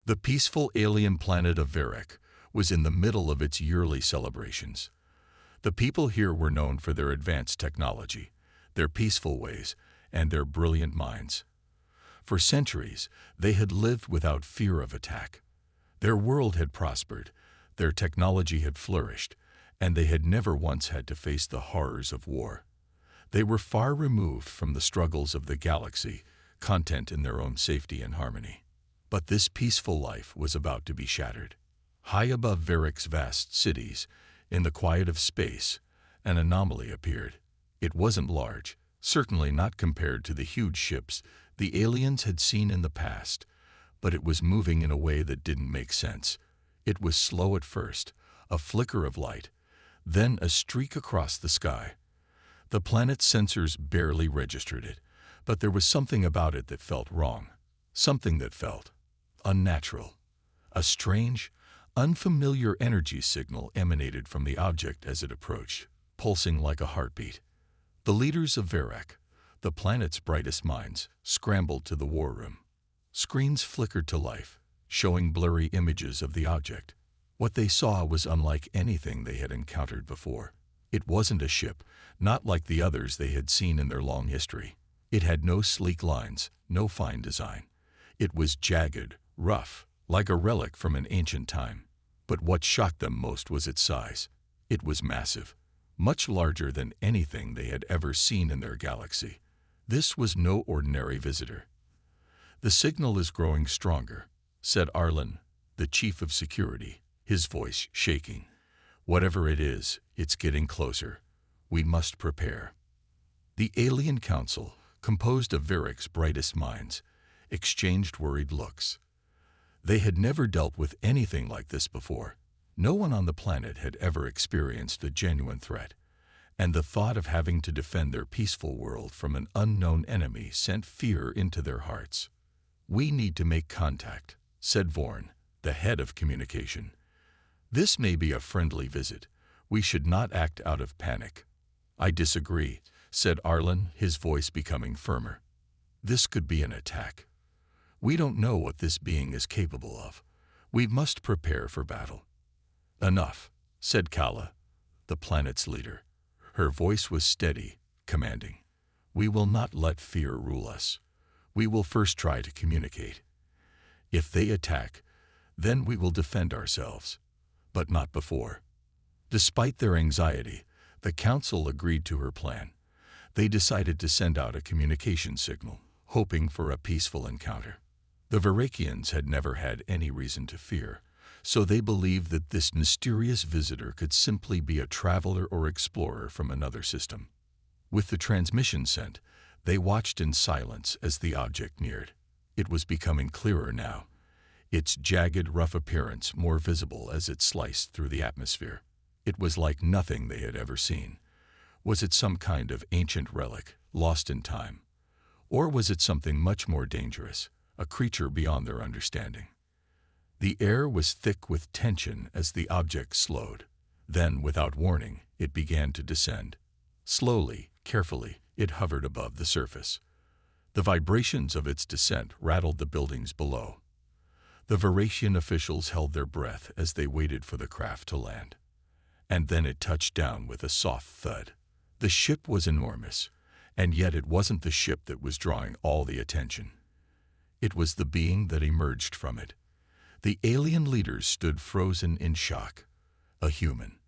The peaceful alien planet of Varek was in the middle of its yearly celebrations. The people here were known for their advanced technology, their peaceful ways, and their brilliant minds. For centuries, they had lived without fear of attack. Their world had prospered, their technology had flourished, and they had never once had to face the horrors of war. They were far removed from the struggles of the galaxy, content in their own safety and harmony. But this peaceful life was about to be shattered. High above Varek's vast cities, in the quiet of space, an anomaly appeared. It wasn't large, certainly not compared to the huge ships the aliens had seen in the past, but it was moving in a way that didn't make sense. It was slow at first, a flicker of light, then a streak across the sky. The planet's sensors barely registered it, but there was something about it that felt wrong, something that felt unnatural. A strange, unfamiliar energy signal emanated from the object as it approached, pulsing like a heartbeat. The leaders of Varek, the planet's brightest minds, scrambled to the war room. Screens flickered to life, showing blurry images of the object. What they saw was unlike anything they had encountered before. It wasn't a ship, not like the others they had seen in their long history. It had no sleek lines, no fine design. It was jagged, rough, like a relic from an ancient time. But what shocked them most was its size. It was massive, much larger than anything they had ever seen in their galaxy. This was no ordinary visitor. "The signal is growing stronger," said Arlen, the chief of security, his voice shaking. "Whatever it is, it's getting closer. We must prepare." The alien council, composed of Varek's brightest minds, exchanged worried looks. They had never dealt with anything like this before. No one on the planet had ever experienced a genuine threat, and the thought of having to defend their peaceful world from an unknown enemy sent fear into their hearts. "We need to make contact," said Vorn, the head of communication. "This may be a friendly visit. We should not act out of panic." "I disagree," said Arlen, his voice becoming firmer. "This could be an attack. We don't know what this being is capable of. We must prepare for battle." "Enough," said Kala, the planet's leader. Her voice was steady, commanding. "We will not let fear rule us. We will first try to communicate. If they attack, then we will defend ourselves, but not before." Despite their anxiety, the council agreed to her plan. They decided to send out a communication signal, hoping for a peaceful encounter. The Varekians had never had any reason to fear, so they believed that this mysterious visitor could simply be a traveler or explorer from another system. With the transmission sent, they watched in silence as the object neared. It was becoming clearer now, its jagged, rough appearance more visible as it sliced through the atmosphere. It was like nothing they had ever seen. Was it some kind of ancient relic, lost in time? Or was it something much more dangerous, a creature beyond their understanding? The air was thick with tension as the object slowed. Then, without warning, it began to descend. Slowly, carefully, it hovered above the surface. The vibrations of its descent rattled the buildings below. The Varatian officials held their breath as they waited for the craft to land. And then it touched down with a soft thud. The ship was enormous, and yet it wasn't the ship that was drawing all the attention. It was the being that emerged from it. The alien leaders stood frozen in shock. A human,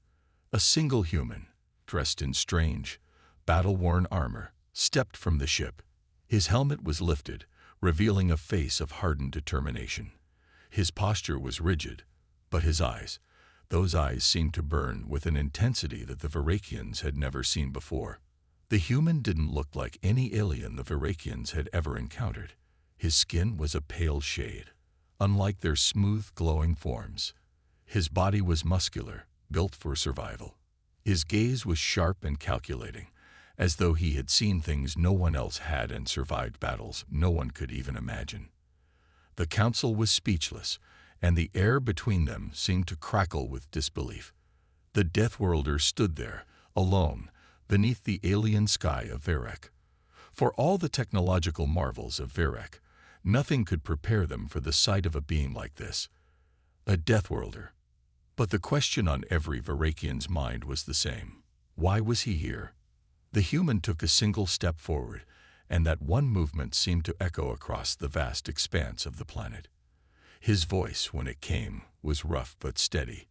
a single human, dressed in strange, battle-worn armor, stepped from the ship. His helmet was lifted, revealing a face of hardened determination. His posture was rigid, but his eyes, those eyes seemed to burn with an intensity that the Varekians had never seen before. The human didn't look like any alien the Varekians had ever encountered. His skin was a pale shade, unlike their smooth, glowing forms. His body was muscular, built for survival. His gaze was sharp and calculating, as though he had seen things no one else had and survived battles no one could even imagine. The council was speechless, and the air between them seemed to crackle with disbelief. The Deathworlder stood there, alone, beneath the alien sky of Varek. For all the technological marvels of Varek, Nothing could prepare them for the sight of a being like this, a Deathworlder. But the question on every Varakian's mind was the same. Why was he here? The human took a single step forward, and that one movement seemed to echo across the vast expanse of the planet. His voice, when it came, was rough but steady.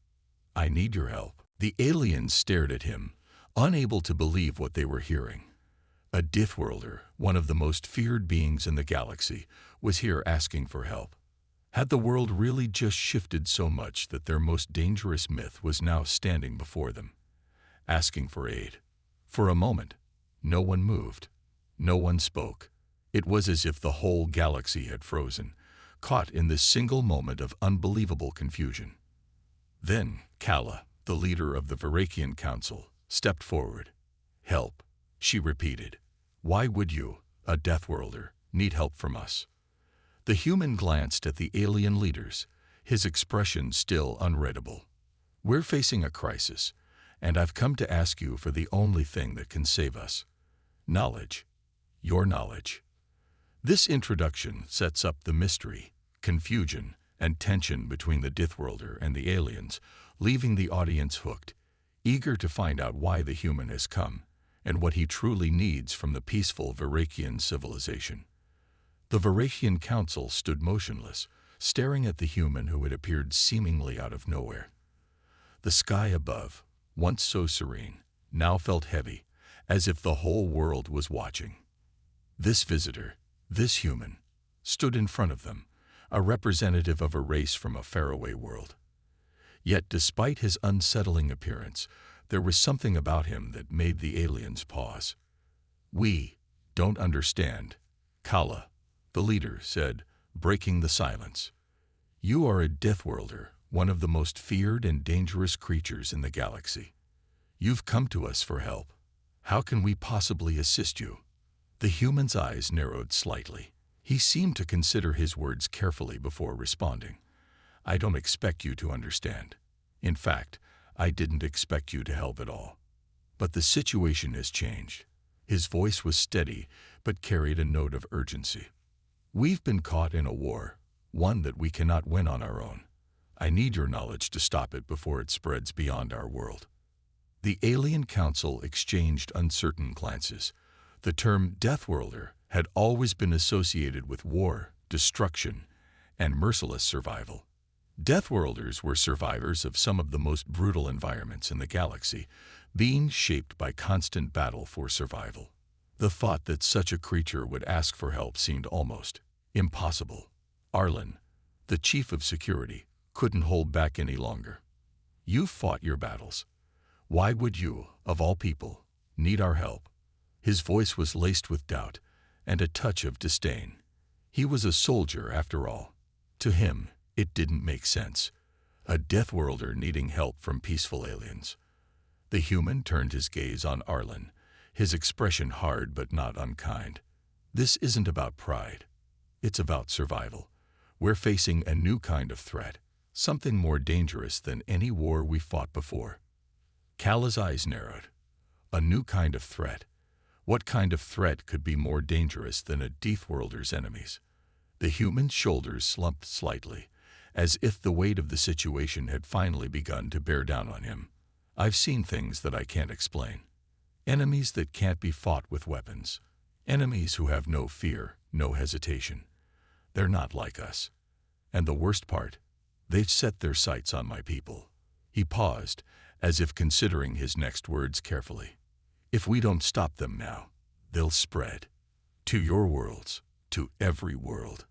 "I need your help." The aliens stared at him, unable to believe what they were hearing. A Deathworlder, one of the most feared beings in the galaxy, was here asking for help. Had the world really just shifted so much that their most dangerous myth was now standing before them, asking for aid? For a moment, no one moved. No one spoke. It was as if the whole galaxy had frozen, caught in this single moment of unbelievable confusion. Then Kala, the leader of the Varakian Council, stepped forward. "Help," she repeated. "Why would you, a Deathworlder, need help from us?" The human glanced at the alien leaders, his expression still unreadable. "We're facing a crisis, and I've come to ask you for the only thing that can save us. Knowledge. Your knowledge." This introduction sets up the mystery, confusion, and tension between the Deathworlder and the aliens, leaving the audience hooked, eager to find out why the human has come, and what he truly needs from the peaceful Varakian civilization. The Varakian Council stood motionless, staring at the human who had appeared seemingly out of nowhere. The sky above, once so serene, now felt heavy, as if the whole world was watching. This visitor, this human, stood in front of them, a representative of a race from a faraway world. Yet despite his unsettling appearance, there was something about him that made the aliens pause. "We don't understand," Kala, the leader, said, breaking the silence. "You are a Deathworlder, one of the most feared and dangerous creatures in the galaxy. You've come to us for help. How can we possibly assist you?" The human's eyes narrowed slightly. He seemed to consider his words carefully before responding. "I don't expect you to understand. In fact, I didn't expect you to help at all. But the situation has changed." His voice was steady, but carried a note of urgency. "We've been caught in a war, one that we cannot win on our own. I need your knowledge to stop it before it spreads beyond our world." The Alien Council exchanged uncertain glances. The term Deathworlder had always been associated with war, destruction, and merciless survival. Deathworlders were survivors of some of the most brutal environments in the galaxy, beings shaped by constant battle for survival. The thought that such a creature would ask for help seemed almost impossible. Arlen, the chief of security, couldn't hold back any longer. "You've fought your battles. Why would you, of all people, need our help?" His voice was laced with doubt and a touch of disdain. He was a soldier, after all. To him, it didn't make sense. A Deathworlder needing help from peaceful aliens. The human turned his gaze on Arlen, his expression hard but not unkind. "This isn't about pride. It's about survival. We're facing a new kind of threat, something more dangerous than any war we fought before." Kala's eyes narrowed. A new kind of threat. What kind of threat could be more dangerous than a Deathworlder's enemies? The human's shoulders slumped slightly, as if the weight of the situation had finally begun to bear down on him. "I've seen things that I can't explain. Enemies that can't be fought with weapons. Enemies who have no fear, no hesitation. They're not like us. And the worst part, they've set their sights on my people." He paused, as if considering his next words carefully. "If we don't stop them now, they'll spread. To your worlds, to every world."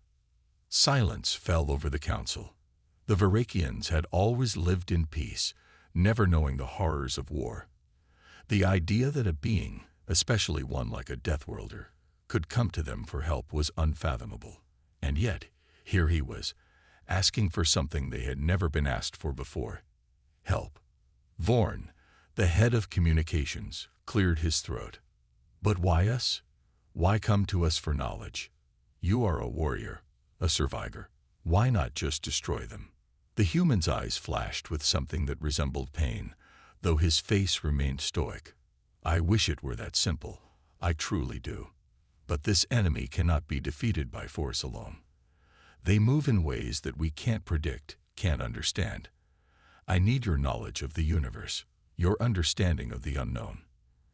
Silence fell over the council. The Varakians had always lived in peace, never knowing the horrors of war. The idea that a being, especially one like a Deathworlder, could come to them for help was unfathomable. And yet, here he was, asking for something they had never been asked for before. Help. Vorn, the head of communications, cleared his throat. "But why us? Why come to us for knowledge? You are a warrior, a survivor. Why not just destroy them?" The human's eyes flashed with something that resembled pain, though his face remained stoic. "I wish it were that simple. I truly do. But this enemy cannot be defeated by force alone. They move in ways that we can't predict, can't understand. I need your knowledge of the universe, your understanding of the unknown.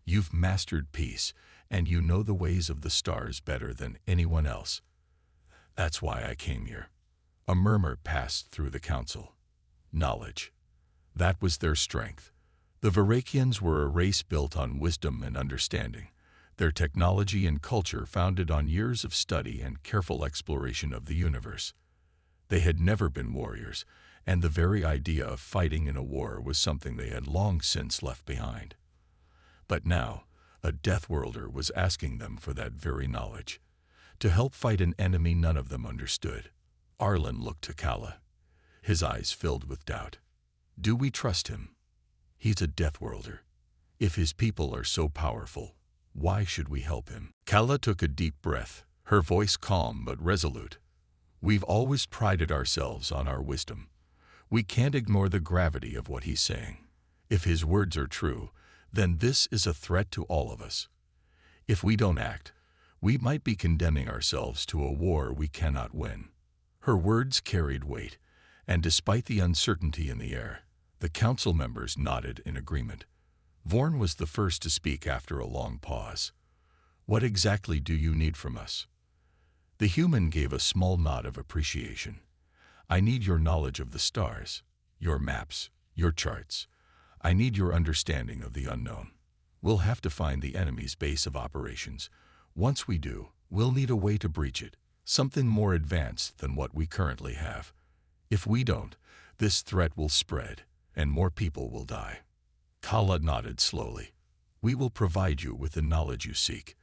You've mastered peace, and you know the ways of the stars better than anyone else. That's why I came here. A murmur passed through the council. Knowledge. That was their strength. The Varakians were a race built on wisdom and understanding, their technology and culture founded on years of study and careful exploration of the universe. They had never been warriors, and the very idea of fighting in a war was something they had long since left behind. But now, a Deathworlder was asking them for that very knowledge, to help fight an enemy none of them understood. Arlen looked to Kala, his eyes filled with doubt. Do we trust him? He's a Deathworlder. If his people are so powerful, why should we help him? Kala took a deep breath, her voice calm but resolute. We've always prided ourselves on our wisdom. We can't ignore the gravity of what he's saying. If his words are true, then this is a threat to all of us. If we don't act, we might be condemning ourselves to a war we cannot win. Her words carried weight, and despite the uncertainty in the air, the council members nodded in agreement. Vorn was the first to speak after a long pause. What exactly do you need from us? The human gave a small nod of appreciation. I need your knowledge of the stars, your maps, your charts. I need your understanding of the unknown. We'll have to find the enemy's base of operations. Once we do, we'll need a way to breach it, something more advanced than what we currently have. If we don't, this threat will spread, and more people will die. Kala nodded slowly. We will provide you with the knowledge you seek,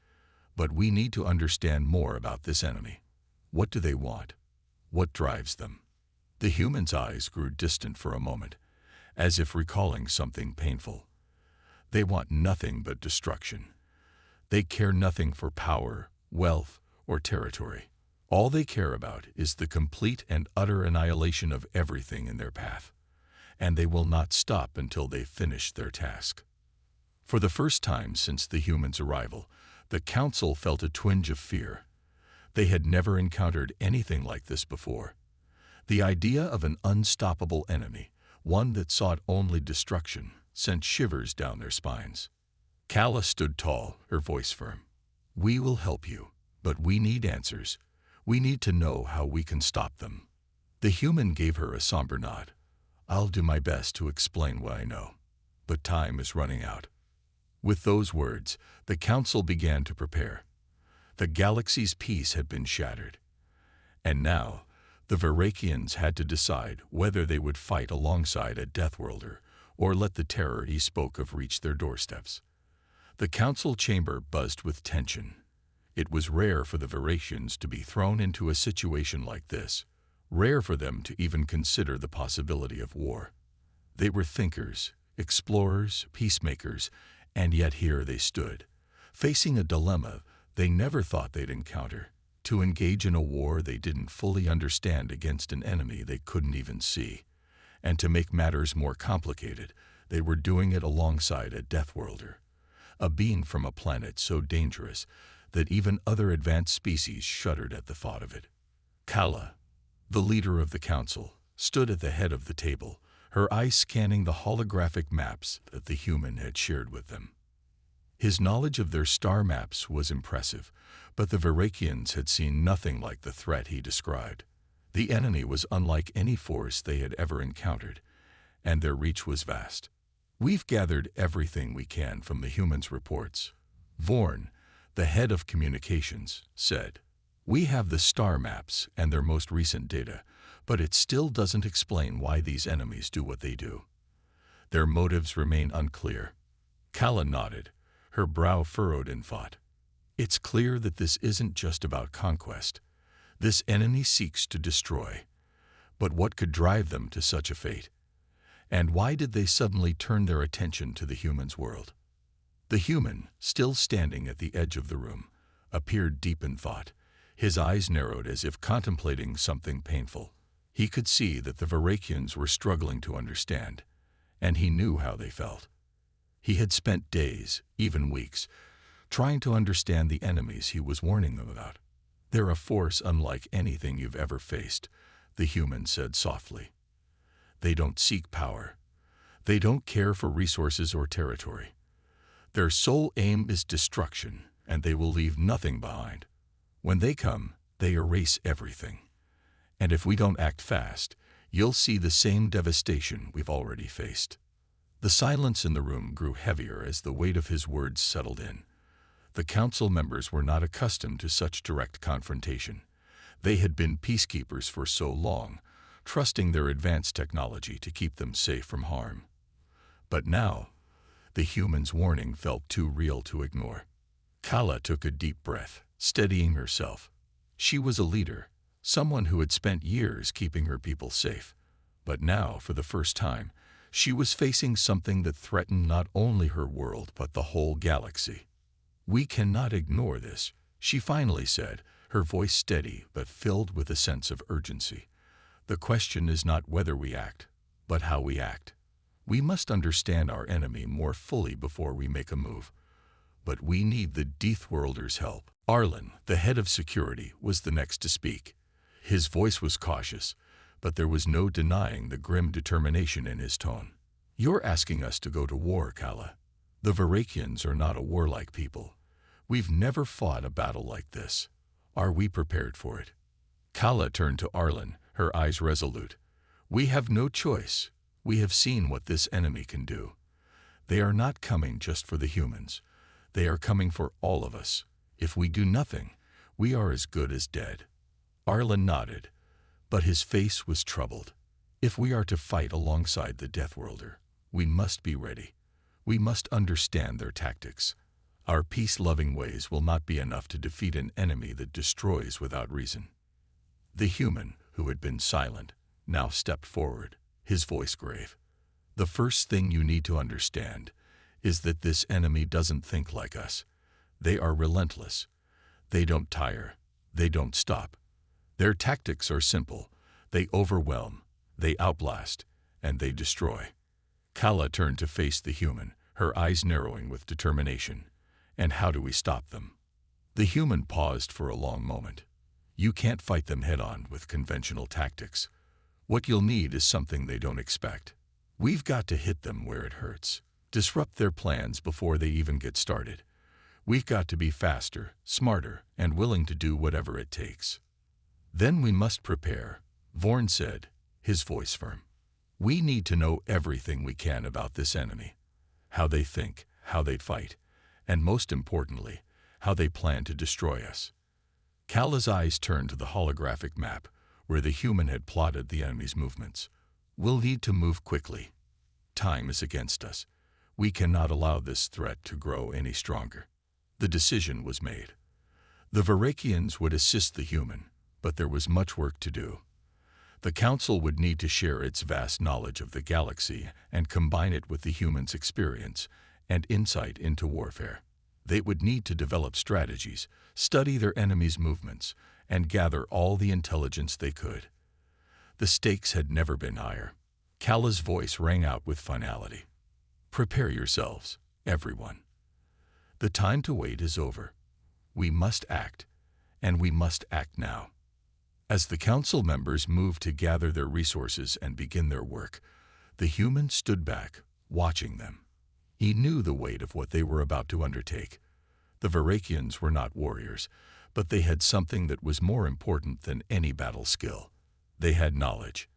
but we need to understand more about this enemy. What do they want? What drives them? The human's eyes grew distant for a moment, as if recalling something painful. They want nothing but destruction. They care nothing for power, wealth, or territory. All they care about is the complete and utter annihilation of everything in their path, and they will not stop until they finish their task. For the first time since the human's arrival, the council felt a twinge of fear. They had never encountered anything like this before. The idea of an unstoppable enemy, one that sought only destruction, sent shivers down their spines. Kala stood tall, her voice firm. We will help you, but we need answers. We need to know how we can stop them. The human gave her a somber nod. I'll do my best to explain what I know, but time is running out. With those words, the council began to prepare. The galaxy's peace had been shattered, and now the Varakians had to decide whether they would fight alongside a Deathworlder or let the terror he spoke of reach their doorsteps. The council chamber buzzed with tension. It was rare for the Varakians to be thrown into a situation like this, rare for them to even consider the possibility of war. They were thinkers, explorers, peacemakers, and yet here they stood, facing a dilemma they never thought they'd encounter: to engage in a war they didn't fully understand against an enemy they couldn't even see. And to make matters more complicated, they were doing it alongside a Deathworlder, a being from a planet so dangerous that even other advanced species shuddered at the thought of it. Kala, the leader of the council, stood at the head of the table, her eyes scanning the holographic maps that the human had shared with them. His knowledge of their star maps was impressive, but the Varakians had seen nothing like the threat he described. The enemy was unlike any force they had ever encountered, and their reach was vast. We've gathered everything we can from the humans' reports, Vorn, the head of communications, said. We have the star maps and their most recent data, but it still doesn't explain why these enemies do what they do. Their motives remain unclear. Kala nodded, her brow furrowed in thought. It's clear that this isn't just about conquest. This enemy seeks to destroy. But what could drive them to such a fate? And why did they suddenly turn their attention to the human's world? The human, still standing at the edge of the room, appeared deep in thought. His eyes narrowed as if contemplating something painful. He could see that the Varakians were struggling to understand, and he knew how they felt. He had spent days, even weeks, trying to understand the enemies he was warning them about. "They're a force unlike anything you've ever faced," the human said softly. "They don't seek power. They don't care for resources or territory. Their sole aim is destruction, and they will leave nothing behind. When they come, they erase everything. And if we don't act fast, you'll see the same devastation we've already faced." The silence in the room grew heavier as the weight of his words settled in. The council members were not accustomed to such direct confrontation. They had been peacekeepers for so long, trusting their advanced technology to keep them safe from harm. But now, the human's warning felt too real to ignore. Kala took a deep breath, steadying herself. She was a leader, someone who had spent years keeping her people safe. But now, for the first time, she was facing something that threatened not only her world but the whole galaxy. "We cannot ignore this," she finally said, her voice steady but filled with a sense of urgency. "The question is not whether we act, but how we act. We must understand our enemy more fully before we make a move. But we need the Deathworlder's help." Arlen, the head of security, was the next to speak. His voice was cautious, but there was no denying the grim determination in his tone. "You're asking us to go to war, Kala. The Varakians are not a warlike people. We've never fought a battle like this. Are we prepared for it?" Kala turned to Arlen, her eyes resolute. "We have no choice. We have seen what this enemy can do. They are not coming just for the humans. They are coming for all of us. If we do nothing, we are as good as dead." Arlen nodded, but his face was troubled. "If we are to fight alongside the Deathworlder, we must be ready. We must understand their tactics. Our peace-loving ways will not be enough to defeat an enemy that destroys without reason." The human, who had been silent, now stepped forward, his voice grave. "The first thing you need to understand is that this enemy doesn't think like us. They are relentless. They don't tire. They don't stop. Their tactics are simple. They overwhelm, they outblast, and they destroy." Kala turned to face the human, her eyes narrowing with determination. "And how do we stop them?" The human paused for a long moment. "You can't fight them head-on with conventional tactics. What you'll need is something they don't expect. We've got to hit them where it hurts, disrupt their plans before they even get started. We've got to be faster, smarter, and willing to do whatever it takes." "Then we must prepare," Vorn said, his voice firm. "We need to know everything we can about this enemy. How they think, how they fight, and most importantly, how they plan to destroy us." Kala's eyes turned to the holographic map, where the human had plotted the enemy's movements. "We'll need to move quickly. Time is against us. We cannot allow this threat to grow any stronger." The decision was made. The Varakians would assist the human, but there was much work to do. The Council would need to share its vast knowledge of the galaxy and combine it with the humans' experience and insight into warfare. They would need to develop strategies, study their enemies' movements, and gather all the intelligence they could. The stakes had never been higher. Kala's voice rang out with finality. "Prepare yourselves, everyone. The time to wait is over. We must act, and we must act now." As the council members moved to gather their resources and begin their work, the human stood back, watching them. He knew the weight of what they were about to undertake. The Varakians were not warriors, but they had something that was more important than any battle skill. They had knowledge.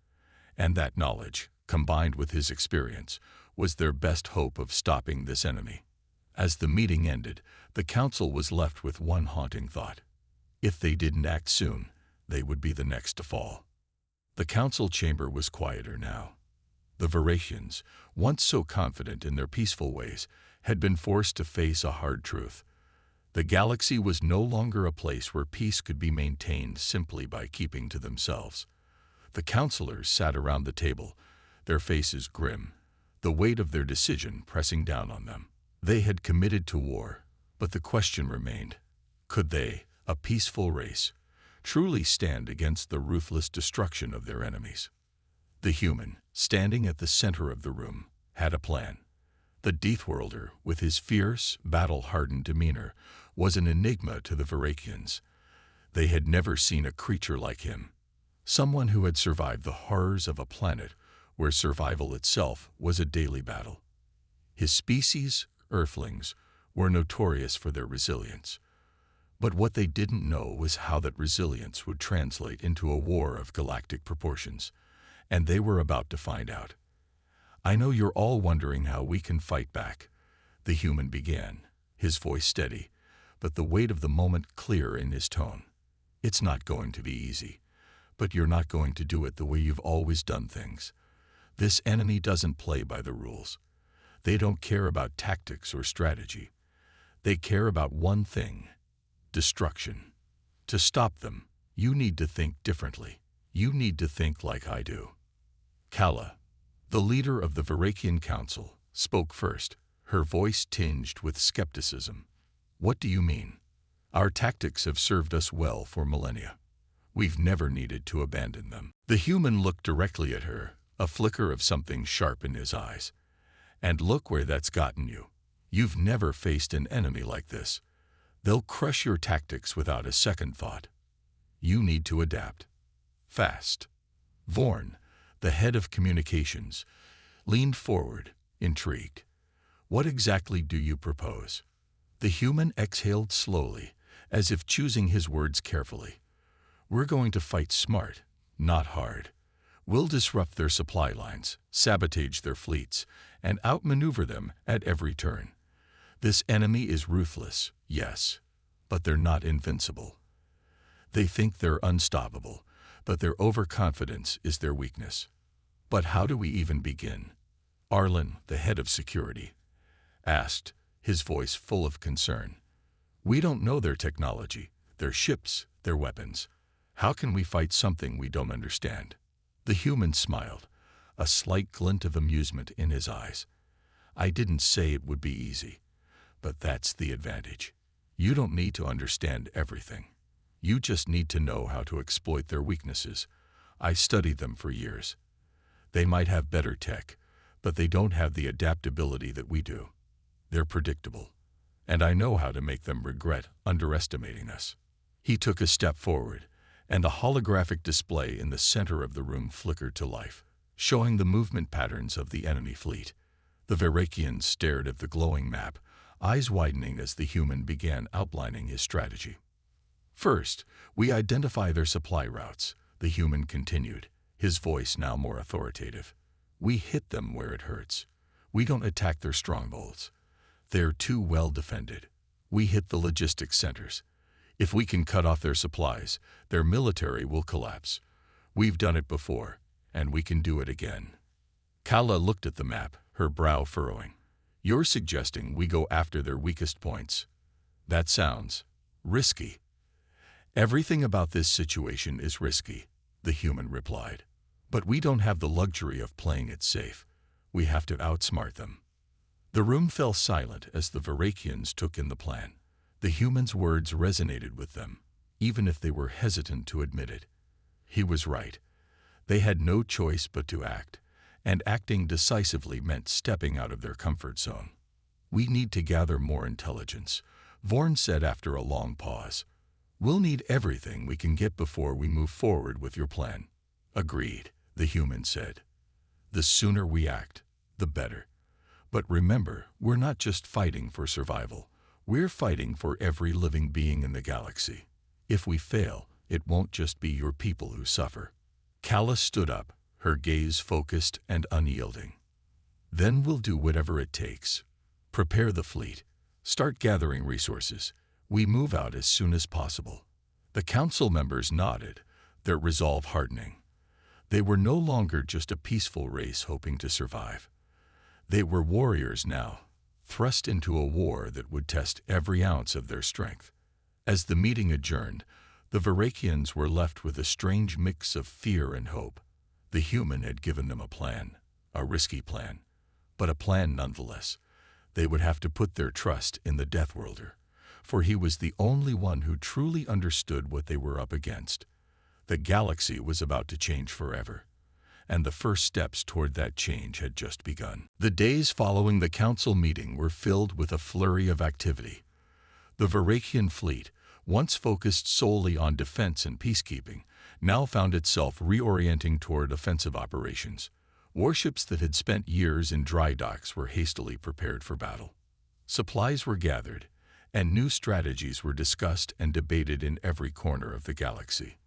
And that knowledge, combined with his experience, was their best hope of stopping this enemy. As the meeting ended, the council was left with one haunting thought. If they didn't act soon, they would be the next to fall. The council chamber was quieter now. The Varakians, once so confident in their peaceful ways, had been forced to face a hard truth. The galaxy was no longer a place where peace could be maintained simply by keeping to themselves. The councilors sat around the table, their faces grim, the weight of their decision pressing down on them. They had committed to war, but the question remained: could they, a peaceful race, truly stand against the ruthless destruction of their enemies? The human, standing at the center of the room, had a plan. The Deathworlder, with his fierce, battle-hardened demeanor, was an enigma to the Varakians. They had never seen a creature like him, someone who had survived the horrors of a planet where survival itself was a daily battle. His species, Earthlings, were notorious for their resilience. But what they didn't know was how that resilience would translate into a war of galactic proportions, and they were about to find out. "I know you're all wondering how we can fight back," the human began, his voice steady, but the weight of the moment clear in his tone. "It's not going to be easy, but you're not going to do it the way you've always done things. This enemy doesn't play by the rules. They don't care about tactics or strategy. They care about one thing: destruction. To stop them, you need to think differently. You need to think like I do." Kala, the leader of the Varakian Council, spoke first, her voice tinged with skepticism. "What do you mean? Our tactics have served us well for millennia. We've never needed to abandon them." The human looked directly at her, a flicker of something sharp in his eyes. "And look where that's gotten you. You've never faced an enemy like this. They'll crush your tactics without a second thought. You need to adapt. Fast." Vorn, the head of communications, leaned forward, intrigued. "What exactly do you propose?" The human exhaled slowly, as if choosing his words carefully. "We're going to fight smart, not hard. We'll disrupt their supply lines, sabotage their fleets, and outmaneuver them at every turn. This enemy is ruthless, yes, but they're not invincible. They think they're unstoppable, but their overconfidence is their weakness." "But how do we even begin?" Arlen, the head of security, asked, his voice full of concern. "We don't know their technology, their ships, their weapons. How can we fight something we don't understand?" The human smiled, a slight glint of amusement in his eyes. "I didn't say it would be easy, but that's the advantage. You don't need to understand everything. You just need to know how to exploit their weaknesses. I studied them for years. They might have better tech, but they don't have the adaptability that we do. They're predictable, and I know how to make them regret underestimating us." He took a step forward, and a holographic display in the center of the room flickered to life, showing the movement patterns of the enemy fleet. The Varakians stared at the glowing map, eyes widening as the human began outlining his strategy. "First, we identify their supply routes," the human continued, his voice now more authoritative. "We hit them where it hurts. We don't attack their strongholds. They're too well defended. We hit the logistics centers. If we can cut off their supplies, their military will collapse. We've done it before, and we can do it again." Kala looked at the map, her brow furrowing. "You're suggesting we go after their weakest points? That sounds risky." "Everything about this situation is risky," the human replied. "But we don't have the luxury of playing it safe. We have to outsmart them." The room fell silent as the Varakians took in the plan. The human's words resonated with them, even if they were hesitant to admit it. He was right. They had no choice but to act, and acting decisively meant stepping out of their comfort zone. "We need to gather more intelligence," Vorn said after a long pause. "We'll need everything we can get before we move forward with your plan." "Agreed," the human said. "The sooner we act, the better. But remember, we're not just fighting for survival. We're fighting for every living being in the galaxy. If we fail, it won't just be your people who suffer." Kala stood up, her gaze focused and unyielding. "Then we'll do whatever it takes. Prepare the fleet. Start gathering resources. We move out as soon as possible." The council members nodded, their resolve hardening. They were no longer just a peaceful race hoping to survive. They were warriors now, thrust into a war that would test every ounce of their strength. As the meeting adjourned, the Varakians were left with a strange mix of fear and hope. The human had given them a plan, a risky plan, but a plan nonetheless. They would have to put their trust in the Deathworlder, for he was the only one who truly understood what they were up against. The galaxy was about to change forever, and the first steps toward that change had just begun. The days following the council meeting were filled with a flurry of activity. The Varakian fleet, once focused solely on defense and peacekeeping, now found itself reorienting toward offensive operations. Warships that had spent years in dry docks were hastily prepared for battle. Supplies were gathered, and new strategies were discussed and debated in every corner of the galaxy.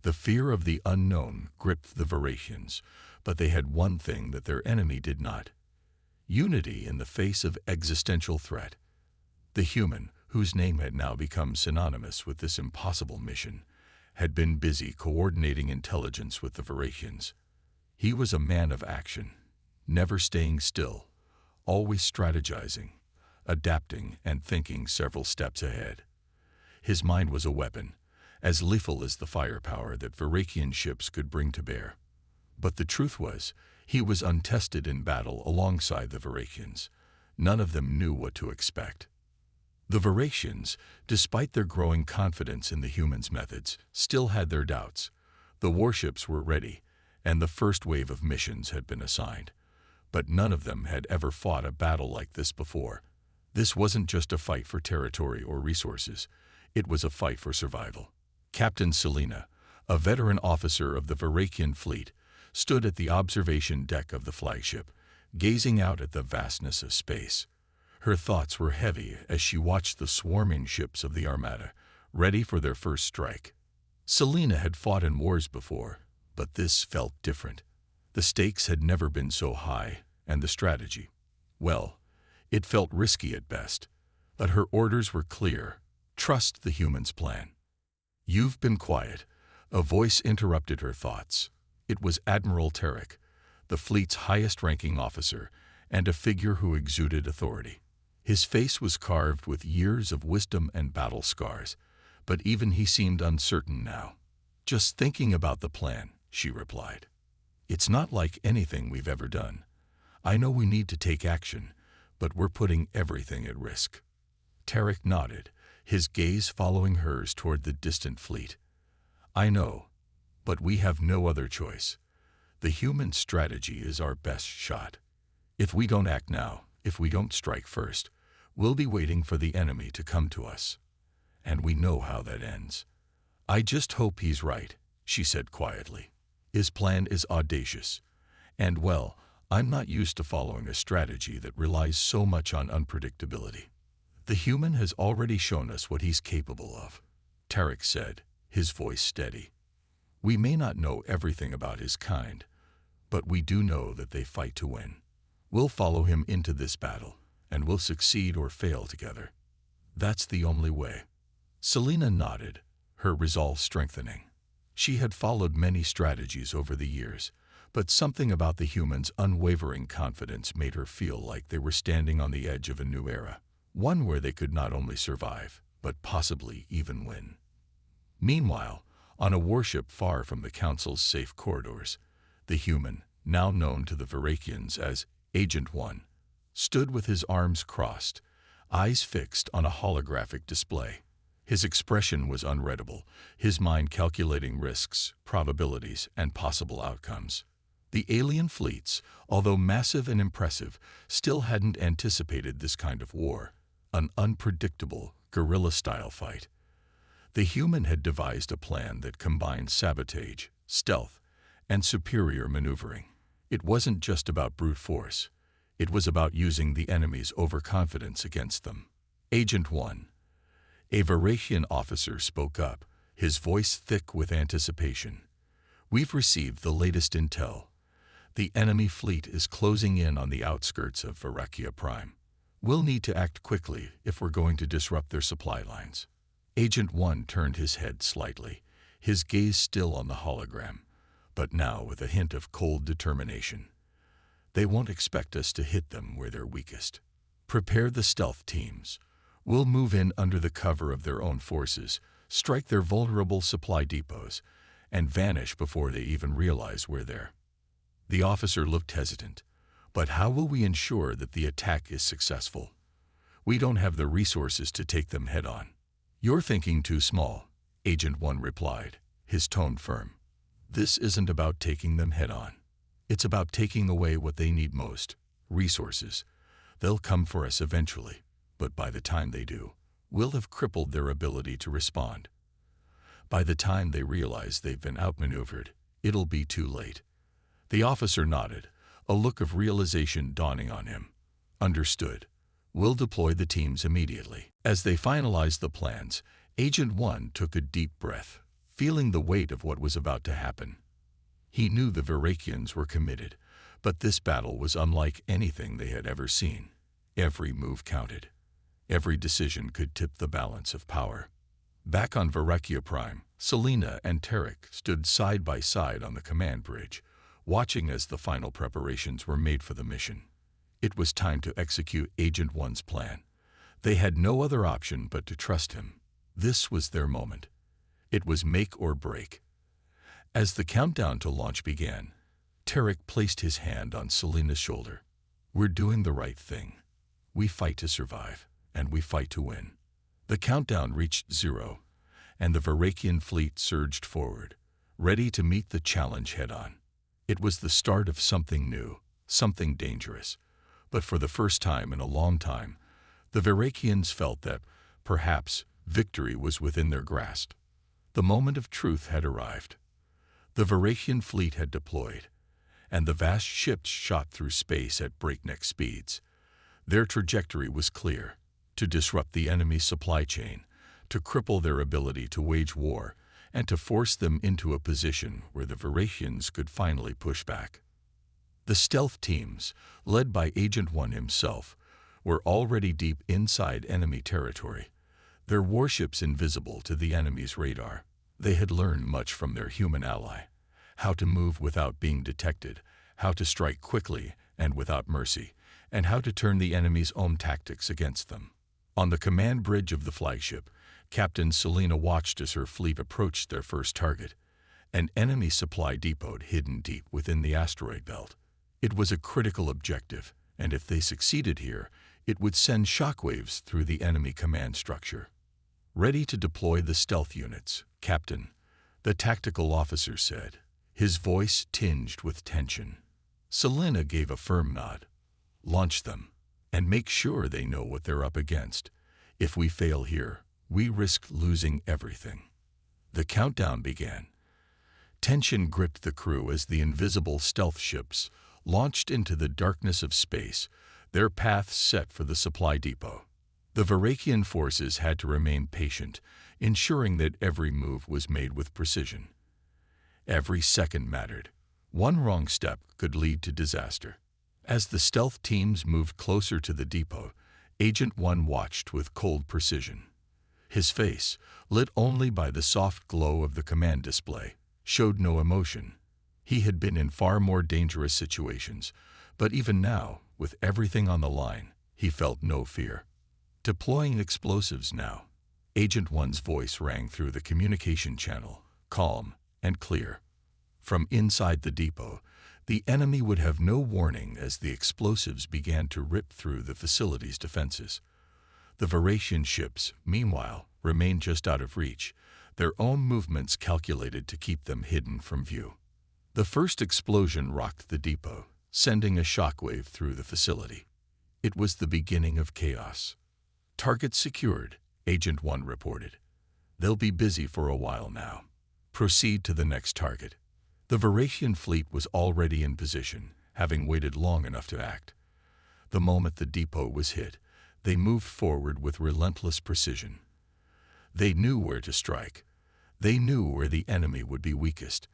The fear of the unknown gripped the Veracians, but they had one thing that their enemy did not: unity in the face of existential threat. The human, whose name had now become synonymous with this impossible mission, had been busy coordinating intelligence with the Veracians. He was a man of action, never staying still, always strategizing, adapting, and thinking several steps ahead. His mind was a weapon, as lethal as the firepower that Veracian ships could bring to bear. But the truth was, he was untested in battle alongside the Veracians. None of them knew what to expect. The Veracians, despite their growing confidence in the humans' methods, still had their doubts. The warships were ready, and the first wave of missions had been assigned. But none of them had ever fought a battle like this before. This wasn't just a fight for territory or resources. It was a fight for survival. Captain Selena, a veteran officer of the Veracian fleet, stood at the observation deck of the flagship, gazing out at the vastness of space. Her thoughts were heavy as she watched the swarming ships of the Armada, ready for their first strike. Selena had fought in wars before, but this felt different. The stakes had never been so high, and the strategy, well, it felt risky at best. But her orders were clear: trust the humans' plan. "You've been quiet," a voice interrupted her thoughts. It was Admiral Tarek, the fleet's highest-ranking officer, and a figure who exuded authority. His face was carved with years of wisdom and battle scars, but even he seemed uncertain now. "Just thinking about the plan," she replied. "It's not like anything we've ever done. I know we need to take action, but we're putting everything at risk." Tarek nodded, his gaze following hers toward the distant fleet. "I know, but we have no other choice. The human strategy is our best shot. If we don't act now, if we don't strike first, we'll be waiting for the enemy to come to us. And we know how that ends." "I just hope he's right," she said quietly. "His plan is audacious. And, well, I'm not used to following a strategy that relies so much on unpredictability." "The human has already shown us what he's capable of," Tarek said, his voice steady. "We may not know everything about his kind, but we do know that they fight to win. We'll follow him into this battle, and we'll succeed or fail together. That's the only way." Selena nodded, her resolve strengthening. She had followed many strategies over the years, but something about the humans' unwavering confidence made her feel like they were standing on the edge of a new era, one where they could not only survive, but possibly even win. Meanwhile, on a warship far from the Council's safe corridors, the human, now known to the Veracians as Agent 1, stood with his arms crossed, eyes fixed on a holographic display. His expression was unreadable, his mind calculating risks, probabilities, and possible outcomes. The alien fleets, although massive and impressive, still hadn't anticipated this kind of war, an unpredictable, guerrilla-style fight. The human had devised a plan that combined sabotage, stealth, and superior maneuvering. It wasn't just about brute force. It was about using the enemy's overconfidence against them. Agent 1, a Veracian officer, spoke up, his voice thick with anticipation. "We've received the latest intel. The enemy fleet is closing in on the outskirts of Veracia Prime. We'll need to act quickly if we're going to disrupt their supply lines." Agent 1 turned his head slightly, his gaze still on the hologram, but now with a hint of cold determination. "They won't expect us to hit them where they're weakest. Prepare the stealth teams. We'll move in under the cover of their own forces, strike their vulnerable supply depots, and vanish before they even realize we're there." The officer looked hesitant. "But how will we ensure that the attack is successful? We don't have the resources to take them head-on." "You're thinking too small," Agent 1 replied, his tone firm. "This isn't about taking them head-on. It's about taking away what they need most: resources. They'll come for us eventually, but by the time they do, will have crippled their ability to respond. By the time they realize they've been outmaneuvered, it'll be too late. The officer nodded, a look of realization dawning on him. Understood. We'll deploy the teams immediately. As they finalized the plans, Agent 1 took a deep breath, feeling the weight of what was about to happen. He knew the Virakians were committed, but this battle was unlike anything they had ever seen. Every move counted. Every decision could tip the balance of power. Back on Virakia Prime, Selena and Tarek stood side by side on the command bridge, watching as the final preparations were made for the mission. It was time to execute Agent 1's plan. They had no other option but to trust him. This was their moment. It was make or break. As the countdown to launch began, Tarek placed his hand on Selena's shoulder. We're doing the right thing. We fight to survive, and we fight to win. The countdown reached 0, and the Virakian fleet surged forward, ready to meet the challenge head-on. It was the start of something new, something dangerous. But for the first time in a long time, the Virakians felt that, perhaps, victory was within their grasp. The moment of truth had arrived. The Virakian fleet had deployed, and the vast ships shot through space at breakneck speeds. Their trajectory was clear: to disrupt the enemy's supply chain, to cripple their ability to wage war, and to force them into a position where the Virakians could finally push back. The stealth teams, led by Agent 1 himself, were already deep inside enemy territory, their warships invisible to the enemy's radar. They had learned much from their human ally: how to move without being detected, how to strike quickly and without mercy, and how to turn the enemy's own tactics against them. On the command bridge of the flagship, Captain Selena watched as her fleet approached their first target, an enemy supply depot hidden deep within the asteroid belt. It was a critical objective, and if they succeeded here, it would send shockwaves through the enemy command structure. Ready to deploy the stealth units, Captain, the tactical officer said, his voice tinged with tension. Selena gave a firm nod. Launch them, and make sure they know what they're up against. If we fail here, we risk losing everything. The countdown began. Tension gripped the crew as the invisible stealth ships launched into the darkness of space, their paths set for the supply depot. The Virakian forces had to remain patient, ensuring that every move was made with precision. Every second mattered. One wrong step could lead to disaster. As the stealth teams moved closer to the depot, Agent 1 watched with cold precision. His face, lit only by the soft glow of the command display, showed no emotion. He had been in far more dangerous situations, but even now, with everything on the line, he felt no fear. Deploying explosives now. Agent 1's voice rang through the communication channel, calm and clear. From inside the depot, the enemy would have no warning as the explosives began to rip through the facility's defenses. The Virakian ships, meanwhile, remained just out of reach, their own movements calculated to keep them hidden from view. The first explosion rocked the depot, sending a shockwave through the facility. It was the beginning of chaos. Target secured, Agent 1 reported. They'll be busy for a while now. Proceed to the next target. The Virakian fleet was already in position, having waited long enough to act. The moment the depot was hit, they moved forward with relentless precision. They knew where to strike. They knew where the enemy would be weakest,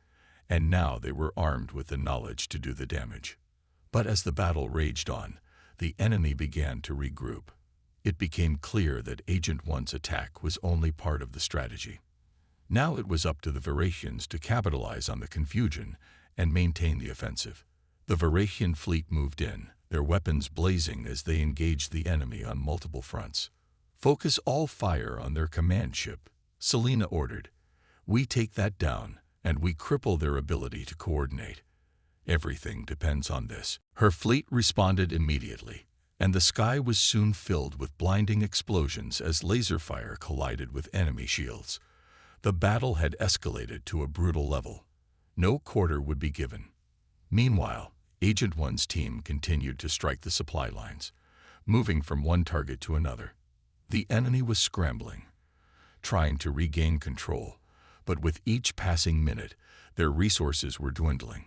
and now they were armed with the knowledge to do the damage. But as the battle raged on, the enemy began to regroup. It became clear that Agent 1's attack was only part of the strategy. Now it was up to the Virakians to capitalize on the confusion and maintain the offensive. The Virakian fleet moved in, their weapons blazing as they engaged the enemy on multiple fronts. Focus all fire on their command ship, Selena ordered. We take that down, and we cripple their ability to coordinate. Everything depends on this. Her fleet responded immediately, and the sky was soon filled with blinding explosions as laser fire collided with enemy shields. The battle had escalated to a brutal level. No quarter would be given. Meanwhile, Agent 1's team continued to strike the supply lines, moving from one target to another. The enemy was scrambling, trying to regain control, but with each passing minute, their resources were dwindling.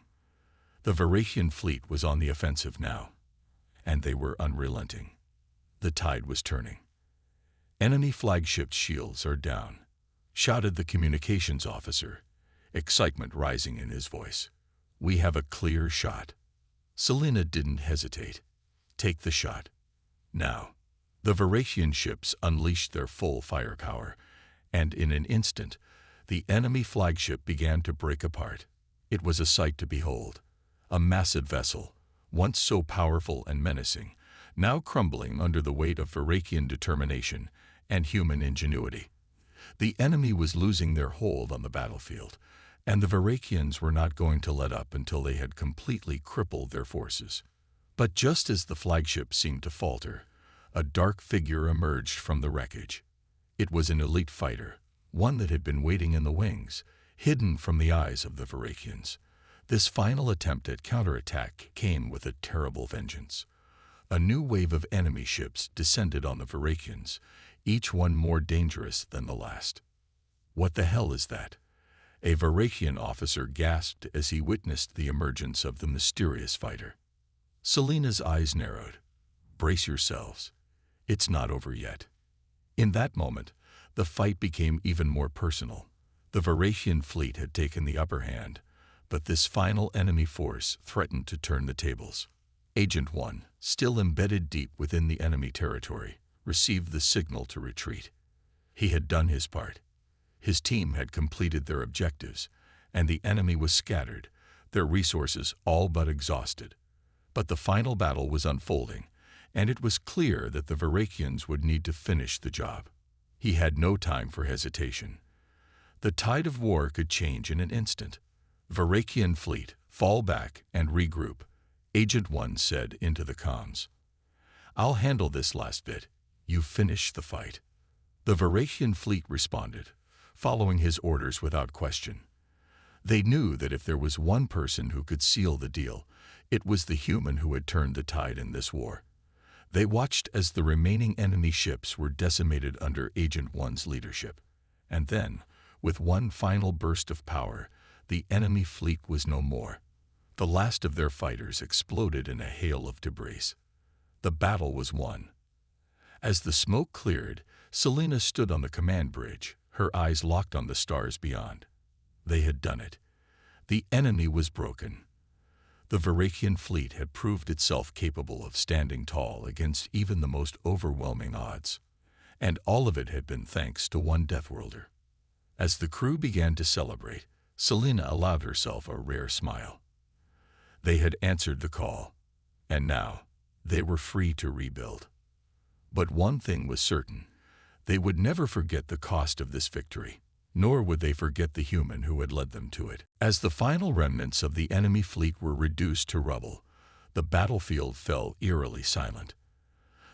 The Varakian fleet was on the offensive now, and they were unrelenting. The tide was turning. "Enemy flagship shields are down," shouted the communications officer, excitement rising in his voice. "We have a clear shot." Selena didn't hesitate. "Take the shot. Now." The Varakian ships unleashed their full firepower, and in an instant, the enemy flagship began to break apart. It was a sight to behold. A massive vessel, once so powerful and menacing, now crumbling under the weight of Varakian determination and human ingenuity. The enemy was losing their hold on the battlefield, and the Varakians were not going to let up until they had completely crippled their forces. But just as the flagship seemed to falter, a dark figure emerged from the wreckage. It was an elite fighter, one that had been waiting in the wings, hidden from the eyes of the Varakians. This final attempt at counterattack came with a terrible vengeance. A new wave of enemy ships descended on the Varakians, each one more dangerous than the last. "What the hell is that?" a Varakian officer gasped as he witnessed the emergence of the mysterious fighter. Selena's eyes narrowed. "Brace yourselves. It's not over yet." In that moment, the fight became even more personal. The Varakian fleet had taken the upper hand, but this final enemy force threatened to turn the tables. Agent 1, still embedded deep within the enemy territory, received the signal to retreat. He had done his part. His team had completed their objectives, and the enemy was scattered, their resources all but exhausted. But the final battle was unfolding, and it was clear that the Varakians would need to finish the job. He had no time for hesitation. The tide of war could change in an instant. "Varakian fleet, fall back and regroup," Agent 1 said into the comms. "I'll handle this last bit. You finish the fight." The Varakian fleet responded, following his orders without question. They knew that if there was one person who could seal the deal, it was the human who had turned the tide in this war. They watched as the remaining enemy ships were decimated under Agent 1's leadership. And then, with one final burst of power, the enemy fleet was no more. The last of their fighters exploded in a hail of debris. The battle was won. As the smoke cleared, Selena stood on the command bridge, her eyes locked on the stars beyond. They had done it. The enemy was broken. The Varakian fleet had proved itself capable of standing tall against even the most overwhelming odds. And all of it had been thanks to one Deathworlder. As the crew began to celebrate, Selena allowed herself a rare smile. They had answered the call, and now they were free to rebuild. But one thing was certain: they would never forget the cost of this victory, nor would they forget the human who had led them to it. As the final remnants of the enemy fleet were reduced to rubble, the battlefield fell eerily silent.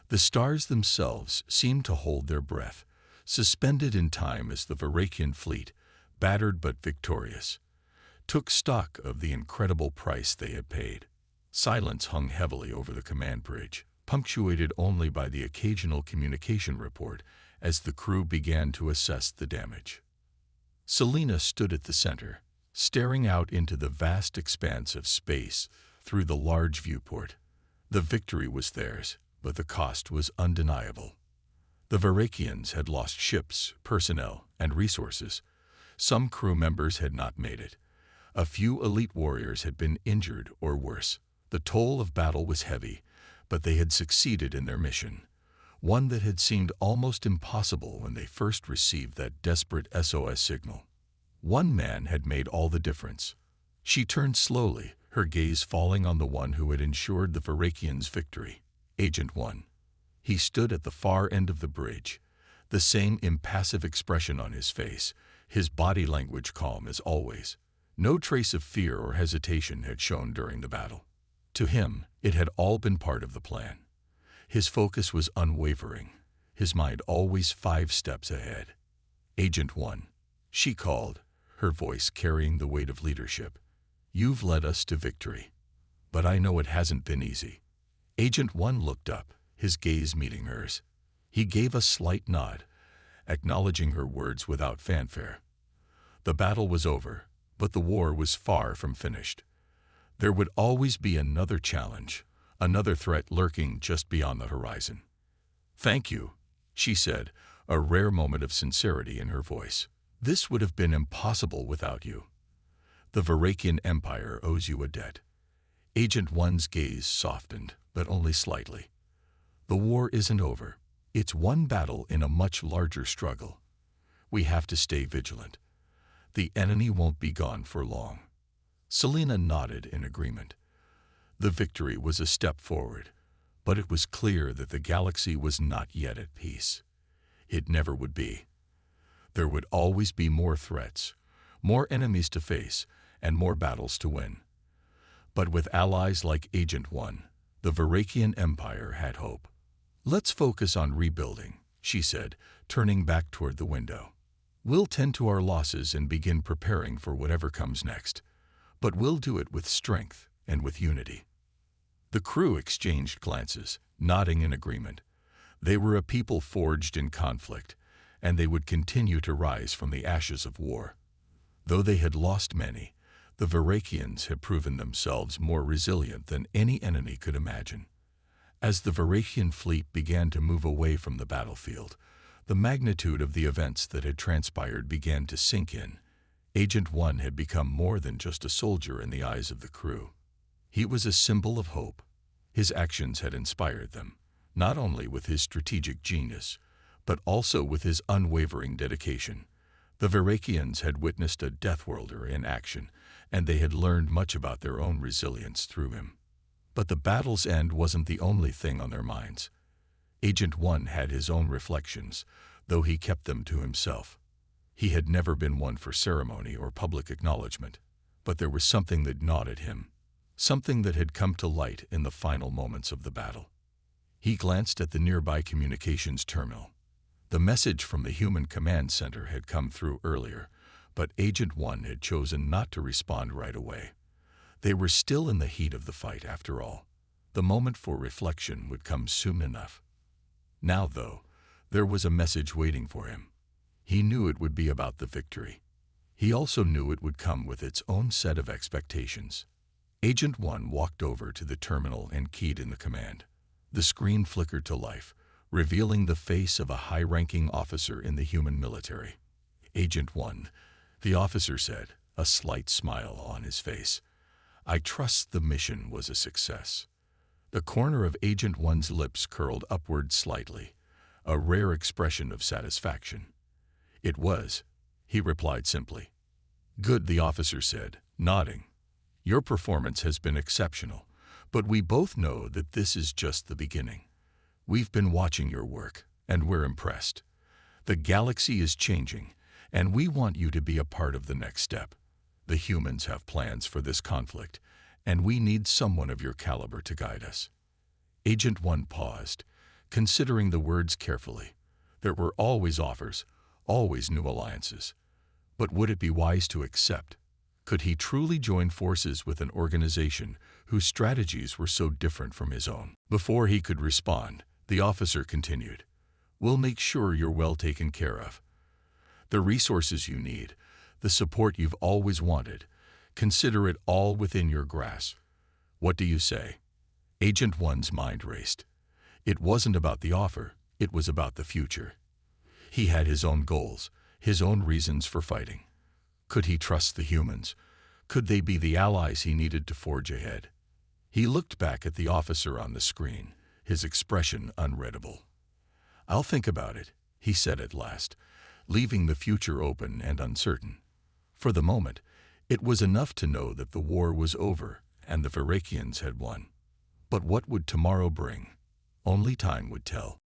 The stars themselves seemed to hold their breath, suspended in time as the Varakian fleet, battered but victorious, took stock of the incredible price they had paid. Silence hung heavily over the command bridge, punctuated only by the occasional communication report as the crew began to assess the damage. Selena stood at the center, staring out into the vast expanse of space through the large viewport. The victory was theirs, but the cost was undeniable. The Varakians had lost ships, personnel, and resources. Some crew members had not made it. A few elite warriors had been injured or worse. The toll of battle was heavy, but they had succeeded in their mission, one that had seemed almost impossible when they first received that desperate SOS signal. One man had made all the difference. She turned slowly, her gaze falling on the one who had ensured the Varakians' victory, Agent 1. He stood at the far end of the bridge, the same impassive expression on his face, his body language calm as always. No trace of fear or hesitation had shown during the battle. To him, it had all been part of the plan. His focus was unwavering, his mind always 5 steps ahead. "Agent 1, she called, her voice carrying the weight of leadership. "You've led us to victory. But I know it hasn't been easy." Agent 1 looked up, his gaze meeting hers. He gave a slight nod, acknowledging her words without fanfare. The battle was over, but the war was far from finished. There would always be another challenge, another threat lurking just beyond the horizon. "Thank you," she said, a rare moment of sincerity in her voice. "This would have been impossible without you. The Varakian Empire owes you a debt." Agent One's gaze softened, but only slightly. "The war isn't over. It's one battle in a much larger struggle. We have to stay vigilant. The enemy won't be gone for long." Selena nodded in agreement. The victory was a step forward, but it was clear that the galaxy was not yet at peace. It never would be. There would always be more threats, more enemies to face, and more battles to win. But with allies like Agent One, the Varakian Empire had hope. "Let's focus on rebuilding," she said, turning back toward the window. "We'll tend to our losses and begin preparing for whatever comes next, but we'll do it with strength and with unity." The crew exchanged glances, nodding in agreement. They were a people forged in conflict, and they would continue to rise from the ashes of war. Though they had lost many, the Varakians had proven themselves more resilient than any enemy could imagine. As the Varakian fleet began to move away from the battlefield, the magnitude of the events that had transpired began to sink in. Agent One had become more than just a soldier in the eyes of the crew. He was a symbol of hope. His actions had inspired them, not only with his strategic genius, but also with his unwavering dedication. The Varakians had witnessed a Deathworlder in action, and they had learned much about their own resilience through him. But the battle's end wasn't the only thing on their minds. Agent One had his own reflections, though he kept them to himself. He had never been one for ceremony or public acknowledgement, but there was something that gnawed at him, something that had come to light in the final moments of the battle. He glanced at the nearby communications terminal. The message from the human command center had come through earlier, but Agent One had chosen not to respond right away. They were still in the heat of the fight after all. The moment for reflection would come soon enough. Now, though, there was a message waiting for him. He knew it would be about the victory. He also knew it would come with its own set of expectations. Agent One walked over to the terminal and keyed in the command. The screen flickered to life, revealing the face of a high-ranking officer in the human military. "Agent One," the officer said, a slight smile on his face. "I trust the mission was a success." The corner of Agent One's lips curled upward slightly, a rare expression of satisfaction. "It was," he replied simply. "Good," the officer said, nodding. "Your performance has been exceptional, but we both know that this is just the beginning. We've been watching your work, and we're impressed. The galaxy is changing, and we want you to be a part of the next step. The humans have plans for this conflict, and we need someone of your caliber to guide us." Agent One paused, considering the words carefully. There were always offers, always new alliances. But would it be wise to accept? Could he truly join forces with an organization whose strategies were so different from his own? Before he could respond, the officer continued, "We'll make sure you're well taken care of. The resources you need, the support you've always wanted, consider it all within your grasp. What do you say?" Agent One's mind raced. It wasn't about the offer, it was about the future. He had his own goals, his own reasons for fighting. Could he trust the humans? Could they be the allies he needed to forge ahead? He looked back at the officer on the screen, his expression unreadable. "I'll think about it," he said at last, leaving the future open and uncertain. For the moment, it was enough to know that the war was over and the Varakians had won. But what would tomorrow bring? Only time would tell.